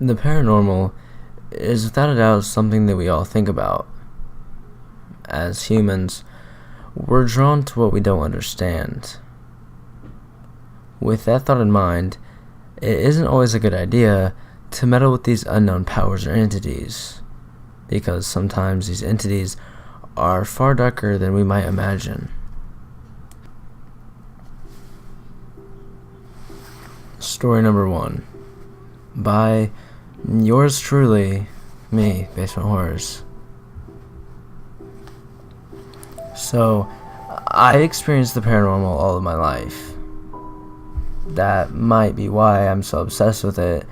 The paranormal is without a doubt something that we all think about. As humans, we're drawn to what we don't understand. With that thought in mind, it isn't always a good idea to meddle with these unknown powers or entities, because sometimes these entities are far darker than we might imagine. Story number 1, by yours truly, me, Basement Horrors. So, I experienced the paranormal all of my life. That might be why I'm so obsessed with it,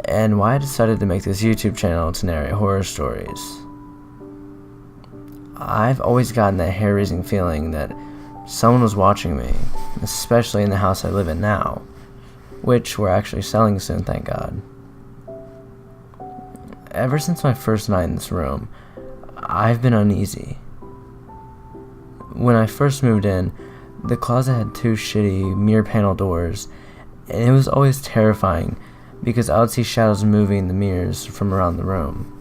and why I decided to make this YouTube channel to narrate horror stories. I've always gotten that hair-raising feeling that someone was watching me, especially in the house I live in now, which we're actually selling soon, thank God. Ever since my first night in this room, I've been uneasy. When I first moved in, the closet had 2 shitty mirror panel doors, and it was always terrifying because I would see shadows moving in the mirrors from around the room.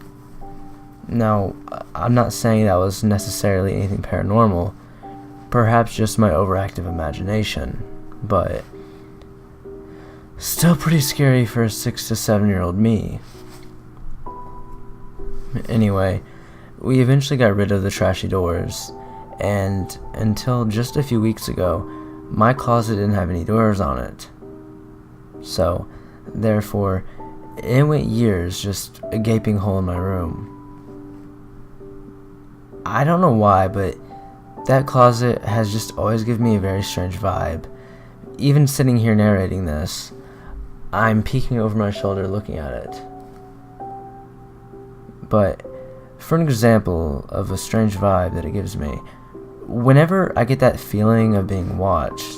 Now, I'm not saying that was necessarily anything paranormal, perhaps just my overactive imagination, but still pretty scary for a 6 to 7-year-old me. Anyway, we eventually got rid of the trashy doors, and until just a few weeks ago, my closet didn't have any doors on it. So, therefore, it went years just a gaping hole in my room. I don't know why, but that closet has just always given me a very strange vibe. Even sitting here narrating this, I'm peeking over my shoulder looking at it. But for an example of a strange vibe that it gives me, whenever I get that feeling of being watched,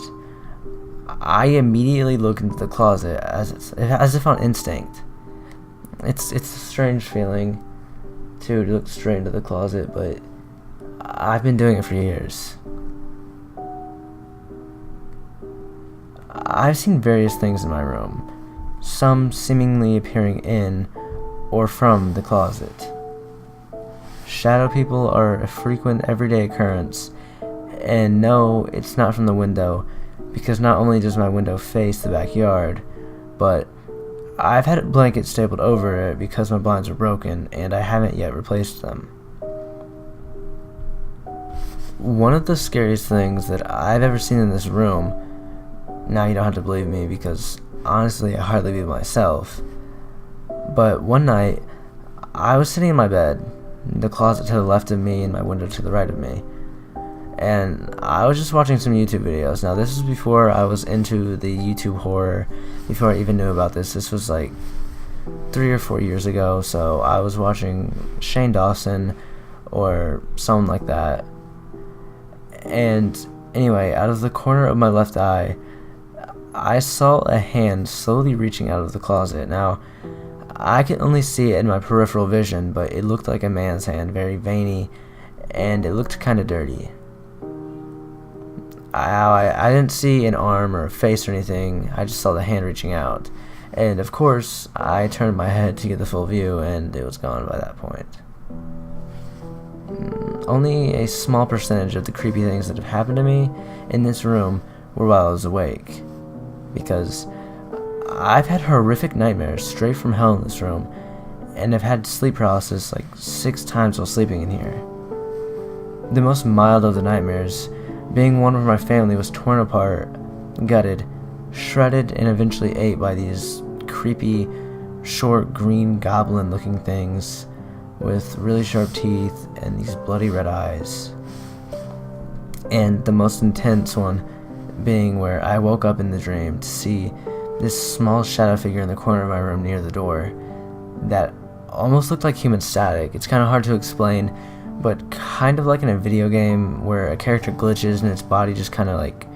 I immediately look into the closet as if on instinct. It's a strange feeling to look straight into the closet, but I've been doing it for years. I've seen various things in my room, some seemingly appearing in or from the closet. Shadow people are a frequent everyday occurrence, and no, it's not from the window, because not only does my window face the backyard, but I've had a blanket stapled over it because my blinds are broken and I haven't yet replaced them. One of the scariest things that I've ever seen in this room, now you don't have to believe me because honestly I hardly believe myself, but one night I was sitting in my bed, the closet to the left of me and my window to the right of me, and I was just watching some YouTube videos. Now this was before I was into the YouTube horror, before I even knew about this. This was like 3 or 4 years ago, so I was watching Shane Dawson or someone like that. And anyway, out of the corner of my left eye, I saw a hand slowly reaching out of the closet. Now, I could only see it in my peripheral vision, but it looked like a man's hand, very veiny, and it looked kind of dirty. I didn't see an arm or a face or anything, I just saw the hand reaching out. And of course, I turned my head to get the full view, and it was gone by that point. Only a small percentage of the creepy things that have happened to me in this room were while I was awake, because I've had horrific nightmares straight from hell in this room, and I've had sleep paralysis like 6 times while sleeping in here. The most mild of the nightmares being one where my family was torn apart, gutted, shredded, and eventually ate by these creepy, short, green goblin-looking things with really sharp teeth and these bloody red eyes. And the most intense one being where I woke up in the dream to see this small shadow figure in the corner of my room near the door that almost looked like human static. It's kind of hard to explain, but kind of like in a video game where a character glitches and its body just kind of like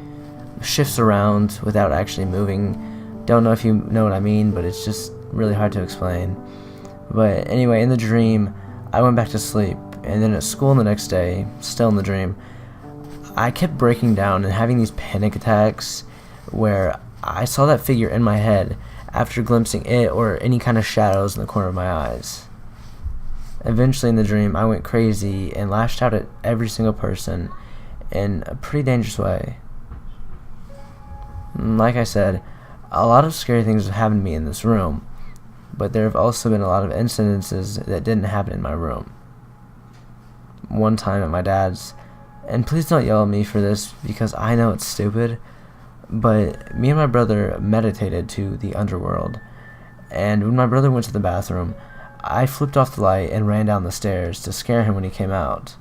shifts around without actually moving. Don't know if you know what I mean, but it's just really hard to explain. But anyway, in the dream, I went back to sleep, and then at school the next day, still in the dream, I kept breaking down and having these panic attacks where I saw that figure in my head after glimpsing it or any kind of shadows in the corner of my eyes. Eventually in the dream, I went crazy and lashed out at every single person in a pretty dangerous way. Like I said, a lot of scary things have happened to me in this room, but there have also been a lot of incidences that didn't happen in my room. One time at my dad's, and please don't yell at me for this because I know it's stupid, but me and my brother meditated to the underworld, and when my brother went to the bathroom, I flipped off the light and ran down the stairs to scare him when he came out.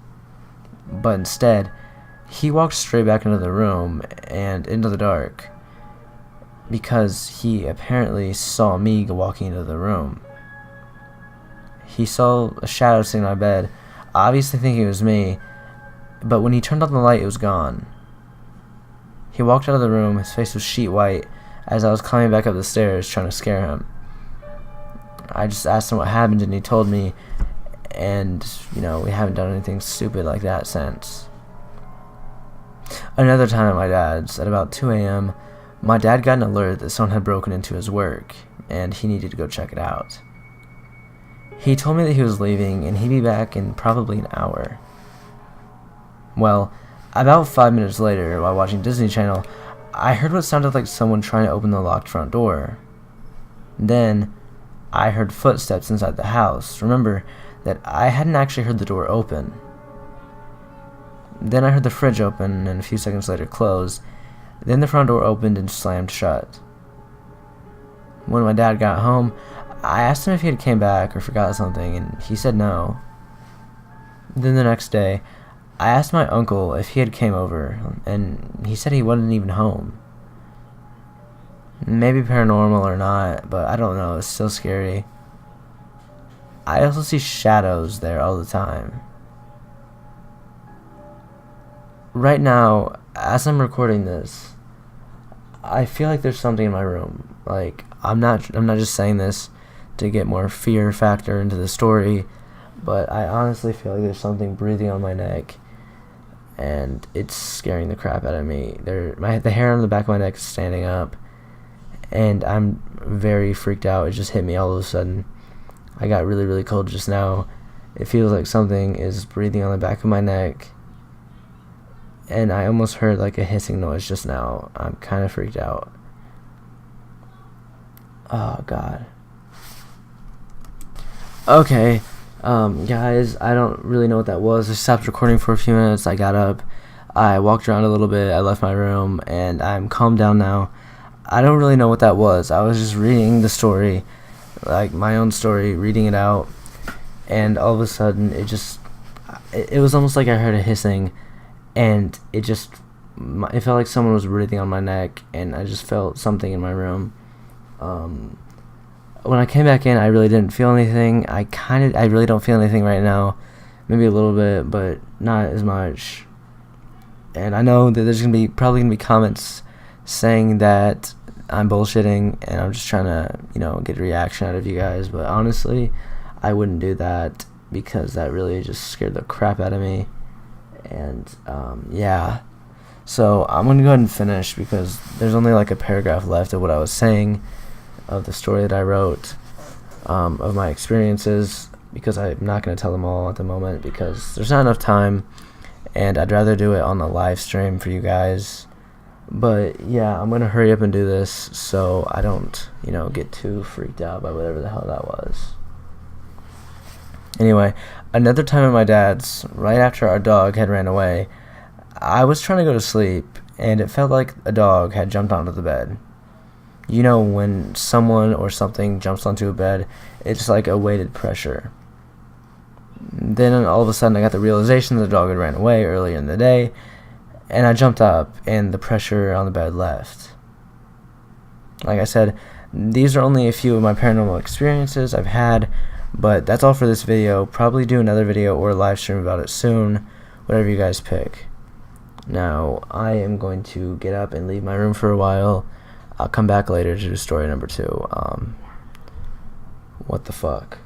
But instead, he walked straight back into the room and into the dark, because he apparently saw me walking into the room. He saw a shadow sitting on my bed, obviously thinking it was me, but when he turned on the light, it was gone. He walked out of the room, his face was sheet white, as I was climbing back up the stairs trying to scare him. I just asked him what happened, and he told me, and, we haven't done anything stupid like that since. Another time at my dad's, at about 2 a.m., my dad got an alert that someone had broken into his work, and he needed to go check it out. He told me that he was leaving, and he'd be back in probably an hour. Well, about 5 minutes later, while watching Disney Channel, I heard what sounded like someone trying to open the locked front door. Then, I heard footsteps inside the house. Remember that I hadn't actually heard the door open. Then I heard the fridge open, and a few seconds later close. Then the front door opened and slammed shut. When my dad got home, I asked him if he had came back or forgot something, and he said no. Then the next day, I asked my uncle if he had came over, and he said he wasn't even home. Maybe paranormal or not, but I don't know, it's still scary. I also see shadows there all the time. Right now, as I'm recording this, I feel like there's something in my room. Like, I'm not just saying this to get more fear factor into the story, but I honestly feel like there's something breathing on my neck, and it's scaring the crap out of me. The hair on the back of my neck is standing up, and I'm very freaked out. It just hit me all of a sudden. I got really, really cold just now. It feels like something is breathing on the back of my neck, and I almost heard like a hissing noise just now. I'm kind of freaked out. Oh God. Okay, guys, I don't really know what that was. I stopped recording for a few minutes. I got up, I walked around a little bit, I left my room, and I'm calmed down now. I don't really know what that was. I was just reading the story, like my own story, reading it out, and all of a sudden it was almost like I heard a hissing, and it felt like someone was breathing on my neck, and I just felt something in my room. When I came back in, I really didn't feel anything. I really don't feel anything right now. Maybe a little bit, but not as much. And I know that there's probably gonna be comments saying that I'm bullshitting, and I'm just trying to, get a reaction out of you guys. But honestly, I wouldn't do that, because that really just scared the crap out of me. And yeah. So I'm gonna go ahead and finish, because there's only like a paragraph left of what I was saying, of the story that I wrote, of my experiences, because I'm not going to tell them all at the moment, because there's not enough time, and I'd rather do it on the live stream for you guys. But yeah, I'm going to hurry up and do this so I don't, get too freaked out by whatever the hell that was. Anyway, another time at my dad's, right after our dog had ran away, I was trying to go to sleep, and it felt like a dog had jumped onto the bed. When someone or something jumps onto a bed, it's like a weighted pressure. Then all of a sudden I got the realization that the dog had ran away earlier in the day, and I jumped up, and the pressure on the bed left. Like I said, these are only a few of my paranormal experiences I've had, but that's all for this video. Probably do another video or a live stream about it soon, whatever you guys pick. Now, I am going to get up and leave my room for a while. I'll come back later to do story number 2. What the fuck?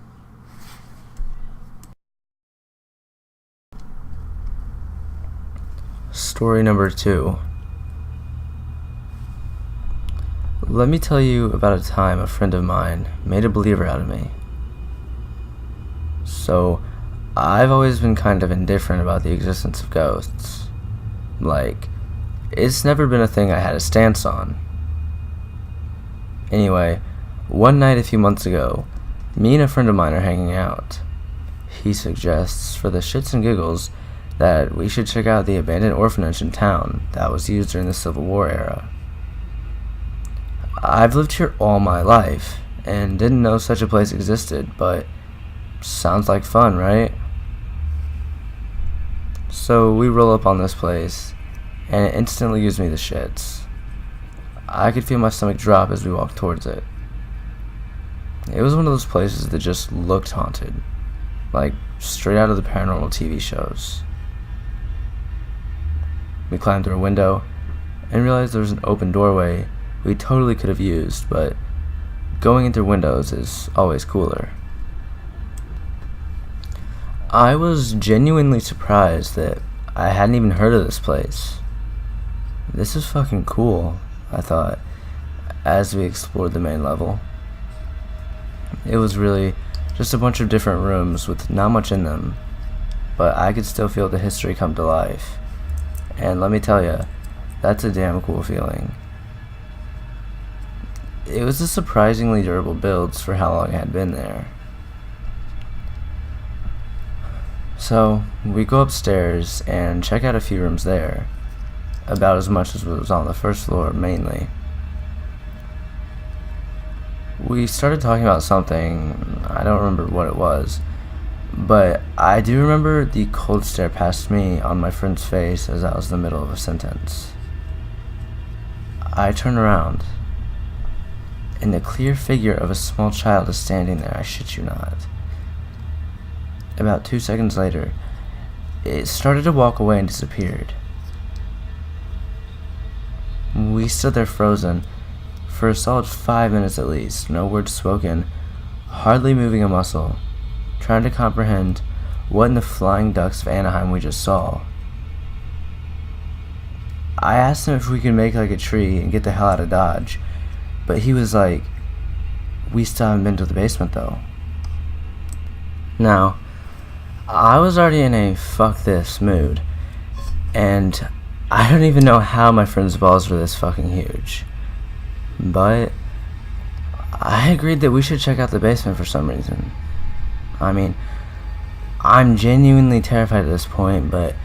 Story number 2. Let me tell you about a time a friend of mine made a believer out of me. So, I've always been kind of indifferent about the existence of ghosts. Like, it's never been a thing I had a stance on. Anyway, one night a few months ago, me and a friend of mine are hanging out. He suggests, for the shits and giggles, that we should check out the abandoned orphanage in town that was used during the Civil War era. I've lived here all my life, and didn't know such a place existed, but sounds like fun, right? So we roll up on this place, and it instantly gives me the shits. I could feel my stomach drop as we walked towards it. It was one of those places that just looked haunted, like straight out of the paranormal TV shows. We climbed through a window, and realized there was an open doorway we totally could have used, but going in through windows is always cooler. I was genuinely surprised that I hadn't even heard of this place. This is fucking cool, I thought, as we explored the main level. It was really just a bunch of different rooms with not much in them, but I could still feel the history come to life. And let me tell you, that's a damn cool feeling. It was a surprisingly durable build for how long it had been there. So, we go upstairs and check out a few rooms there, about as much as was on the first floor mainly. We started talking about something, I don't remember what it was, but I do remember the cold stare past me on my friend's face as I was in the middle of a sentence. I turn around, and the clear figure of a small child is standing there, I shit you not. About 2 seconds later, it started to walk away and disappeared. We stood there frozen for a solid 5 minutes at least, no words spoken, hardly moving a muscle, trying to comprehend what in the flying ducks of Anaheim we just saw. I asked him if we could make like a tree and get the hell out of Dodge, but he was like, "We still haven't been to the basement though." Now, I was already in a fuck this mood, and I don't even know how my friend's balls were this fucking huge. But I agreed that we should check out the basement for some reason. I mean, I'm genuinely terrified at this point, but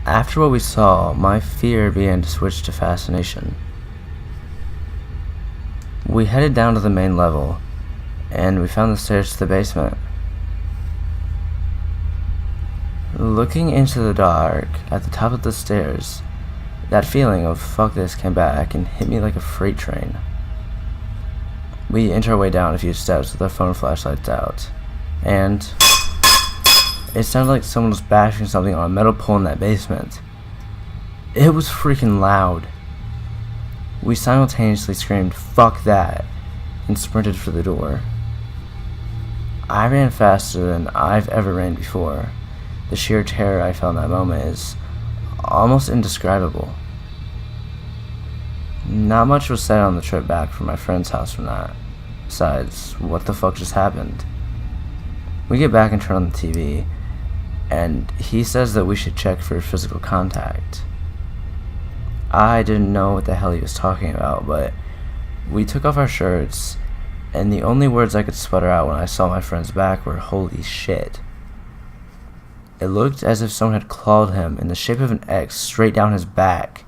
after what we saw, my fear began to switch to fascination. We headed down to the main level, and we found the stairs to the basement. Looking into the dark at the top of the stairs, that feeling of fuck this came back and hit me like a freight train. We inch our way down a few steps with our phone flashlights out, and it sounded like someone was bashing something on a metal pole in that basement. It was freaking loud. We simultaneously screamed, "Fuck that," and sprinted for the door. I ran faster than I've ever ran before. The sheer terror I felt in that moment is almost indescribable. Not much was said on the trip back from my friend's house from that, besides, what the fuck just happened? We get back and turn on the TV, and he says that we should check for physical contact. I didn't know what the hell he was talking about, but we took off our shirts, and the only words I could sputter out when I saw my friend's back were, "Holy shit." It looked as if someone had clawed him in the shape of an X straight down his back.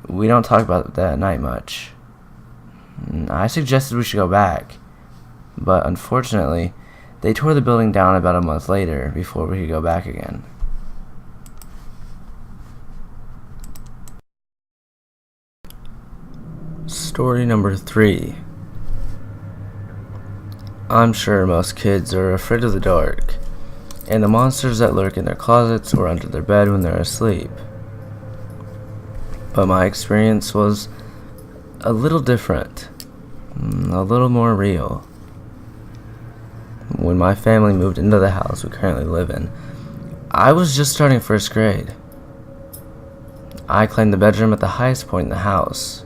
We don't talk about that at night much. I suggested we should go back, but unfortunately, they tore the building down about a month later before we could go back again. Story number 3. I'm sure most kids are afraid of the dark, and the monsters that lurk in their closets or under their bed when they're asleep. But my experience was a little different, a little more real. When my family moved into the house we currently live in, I was just starting first grade. I claimed the bedroom at the highest point in the house.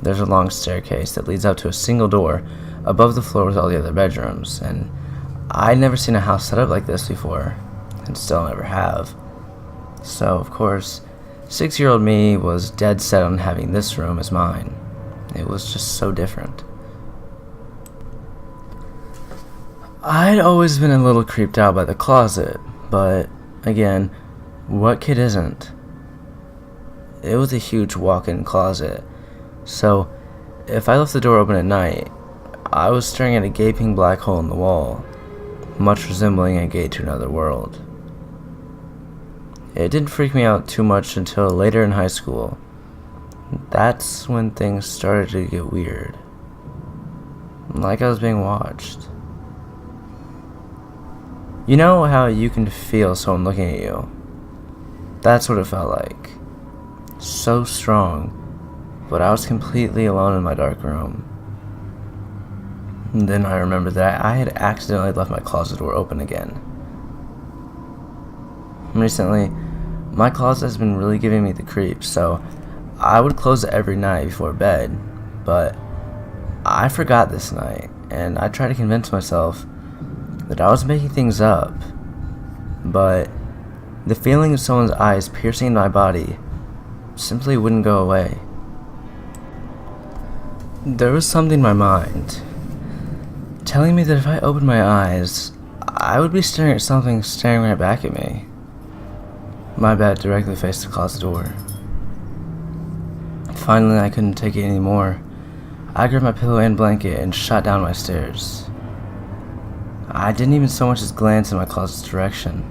there's a long staircase that leads up to a single door above the floor with all the other bedrooms, and I'd never seen a house set up like this before, and still never have. So, of course, 6-year-old me was dead set on having this room as mine. It was just so different. I'd always been a little creeped out by the closet, but again, what kid isn't? It was a huge walk-in closet, so if I left the door open at night, I was staring at a gaping black hole in the wall, much resembling a gate to another world. It didn't freak me out too much until later in high school. That's when things started to get weird. Like I was being watched. You know how you can feel someone looking at you? That's what it felt like. So strong, but I was completely alone in my dark room. And then I remembered that I had accidentally left my closet door open again. Recently, my closet has been really giving me the creeps, so I would close it every night before bed, but I forgot this night, and I tried to convince myself that I was making things up, but the feeling of someone's eyes piercing my body simply wouldn't go away. There was something in my mind telling me that if I opened my eyes, I would be staring at something staring right back at me. My bed directly faced the closet door. Finally, I couldn't take it anymore. I grabbed my pillow and blanket and shot down my stairs. I didn't even so much as glance in my closet's direction.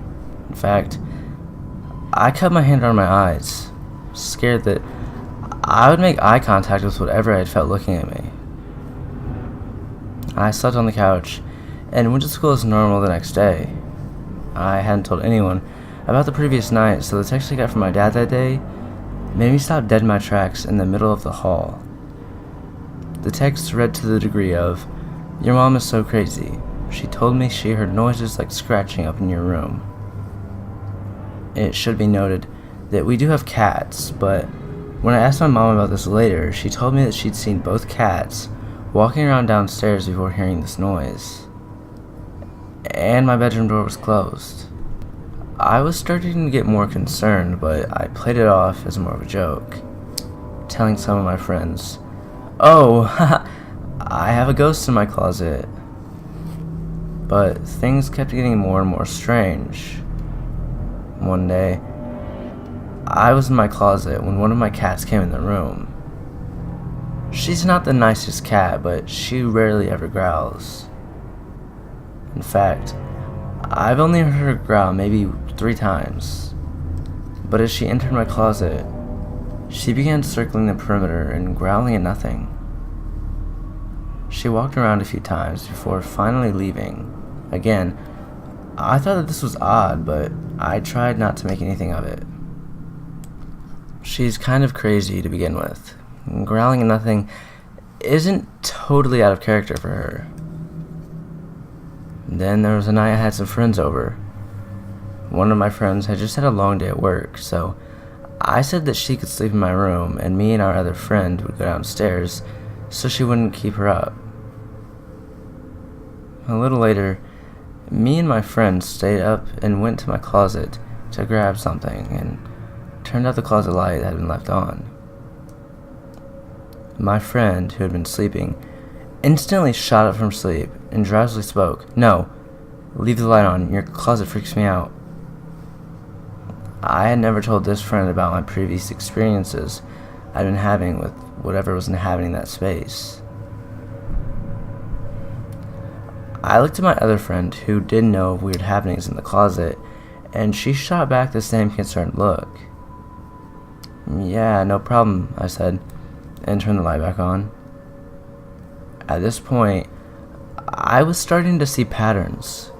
In fact, I kept my hand around my eyes, scared that I would make eye contact with whatever I had felt looking at me. I slept on the couch and went to school as normal the next day. I hadn't told anyone about the previous night, so the text I got from my dad that day made me stop dead in my tracks in the middle of the hall. The text read to the degree of, "Your mom is so crazy. She told me she heard noises like scratching up in your room." It should be noted that we do have cats, but when I asked my mom about this later, she told me that she'd seen both cats walking around downstairs before hearing this noise. And my bedroom door was closed. I was starting to get more concerned, but I played it off as more of a joke, telling some of my friends, "Oh, I have a ghost in my closet." But things kept getting more and more strange. One day, I was in my closet when one of my cats came in the room. She's not the nicest cat, but she rarely ever growls. In fact, I've only heard her growl maybe 3 times. But as she entered my closet, she began circling the perimeter and growling at nothing. She walked around a few times before finally leaving. Again, I thought that this was odd, but I tried not to make anything of it. She's kind of crazy to begin with. Growling at nothing isn't totally out of character for her. Then there was a night I had some friends over. One of my friends had just had a long day at work, so I said that she could sleep in my room and me and our other friend would go downstairs so she wouldn't keep her up. A little later, me and my friend stayed up and went to my closet to grab something, and turned out the closet light had been left on. My friend, who had been sleeping, instantly shot up from sleep and drowsily spoke, "No, leave the light on, your closet freaks me out." I had never told this friend about my previous experiences I'd been having with whatever was inhabiting that space. I looked at my other friend, who did know of weird happenings in the closet, and she shot back the same concerned look. "Yeah, no problem," I said, and turned the light back on. At this point, I was starting to see patterns.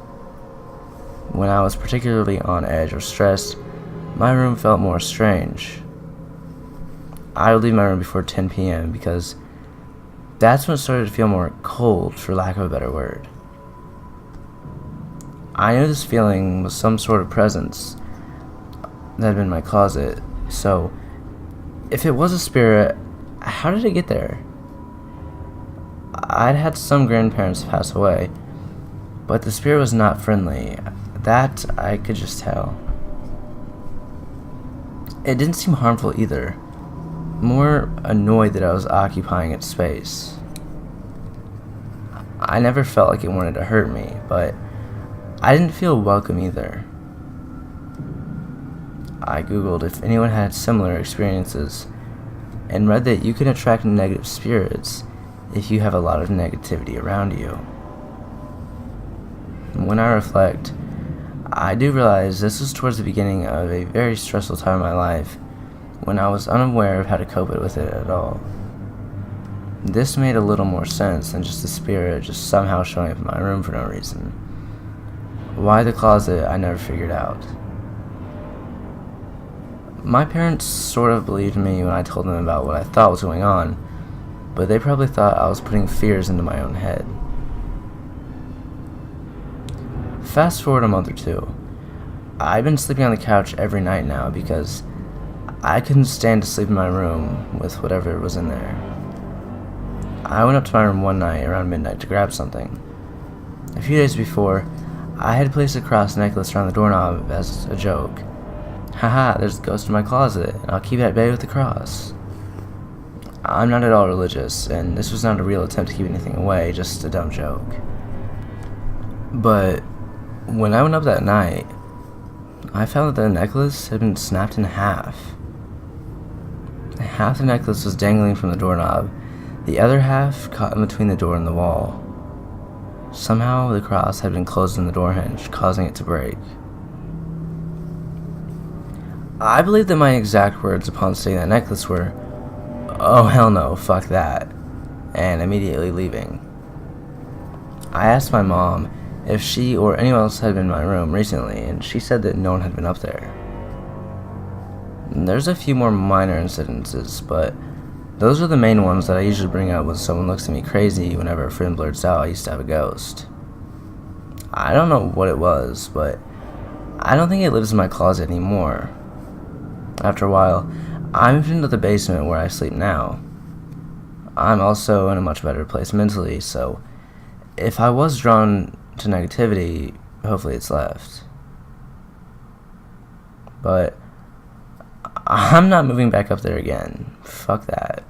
When I was particularly on edge or stressed, my room felt more strange. I would leave my room before 10 p.m. because that's when it started to feel more cold, for lack of a better word. I knew this feeling was some sort of presence that had been in my closet, so if it was a spirit, how did it get there? I'd had some grandparents pass away, but the spirit was not friendly. That I could just tell. It didn't seem harmful either. More annoyed that I was occupying its space. I never felt like it wanted to hurt me, but I didn't feel welcome either. I googled if anyone had similar experiences and read that you can attract negative spirits if you have a lot of negativity around you. When I reflect, I do realize this was towards the beginning of a very stressful time in my life when I was unaware of how to cope with it at all. This made a little more sense than just the spirit just somehow showing up in my room for no reason. Why the closet, I never figured out. My parents sort of believed me when I told them about what I thought was going on, but they probably thought I was putting fears into my own head. Fast forward a month or two. I've been sleeping on the couch every night now because I couldn't stand to sleep in my room with whatever was in there. I went up to my room one night around midnight to grab something. A few days before, I had placed a cross necklace around the doorknob as a joke. Haha, there's a ghost in my closet, and I'll keep it at bay with the cross. I'm not at all religious, and this was not a real attempt to keep anything away, just a dumb joke. But when I went up that night, I found that the necklace had been snapped in half. Half the necklace was dangling from the doorknob, the other half caught in between the door and the wall. Somehow the cross had been closed in the door hinge, causing it to break. I believe that my exact words upon seeing that necklace were, "Oh hell no, fuck that," and immediately leaving. I asked my mom if she or anyone else had been in my room recently, and she said that no one had been up there. There's a few more minor incidences, but those are the main ones that I usually bring up when someone looks at me crazy whenever a friend blurts out I used to have a ghost. I don't know what it was, but I don't think it lives in my closet anymore. After a while, I moved into the basement where I sleep now. I'm also in a much better place mentally, so if I was drawn to negativity, hopefully it's left. But I'm not moving back up there again. Fuck that.